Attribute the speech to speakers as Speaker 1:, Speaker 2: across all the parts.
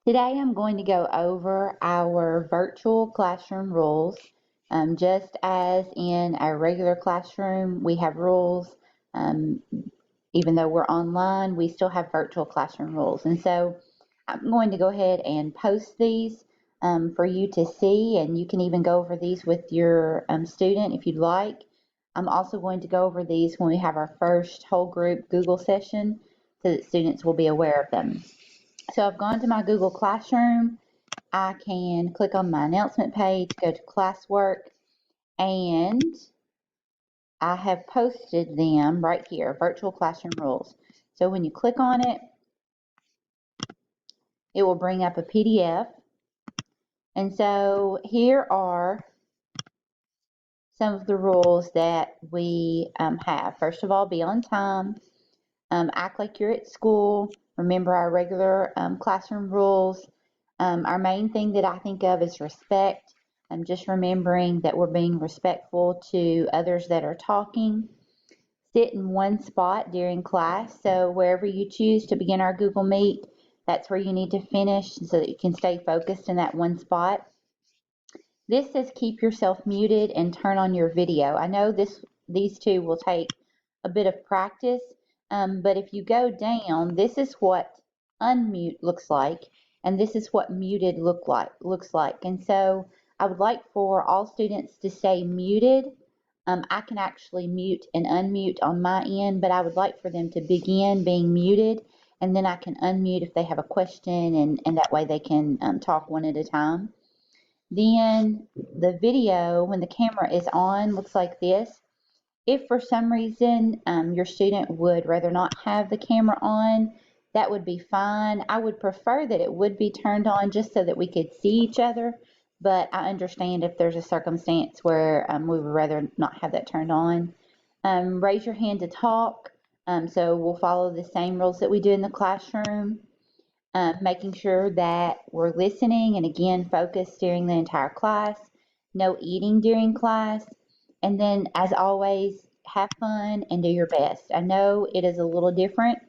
Speaker 1: Today I'm going to go over our virtual classroom rules. Just as in our regular classroom, we have rules. Um, Even though we're online, we still have virtual classroom rules. And so I'm going to go ahead and post these for you to see, and you can even go over these with your student if you'd like. I'm also going to go over these when we have our first whole group Google session so that students will be aware of them. So I've gone to my Google Classroom. I can click on my announcement page, go to classwork, and I have posted them right here, virtual classroom rules. So when you click on it, it will bring up a PDF. And so here are some of the rules that we have. First of all, be on time, act like you're at school, remember our regular classroom rules. Our main thing that I think of is respect. Just remembering that we're being respectful to others that are talking. Sit in one spot during class. So wherever you choose to begin our Google Meet, that's where you need to finish so that you can stay focused in that one spot. This says keep yourself muted and turn on your video. I know these two will take a bit of practice, but if you go down, this is what unmute looks like, and this is what muted looks like. And so I would like for all students to stay muted. I can actually mute and unmute on my end, but I would like for them to begin being muted, and then I can unmute if they have a question, and that way they can talk one at a time. Then the video, when the camera is on, looks like this. If for some reason your student would rather not have the camera on, that would be fine. I would prefer that it would be turned on just so that we could see each other, but I understand if there's a circumstance where we would rather not have that turned on. Raise your hand to talk. So we'll follow the same rules that we do in the classroom. Making sure that we're listening and again focused during the entire class. No eating during class. And then, as always, have fun and do your best. I know it is a little different,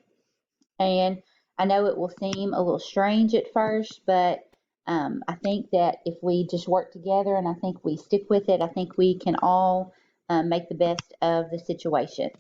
Speaker 1: and I know it will seem a little strange at first, but I think that if we just work together and I think we stick with it, I think we can all make the best of the situation.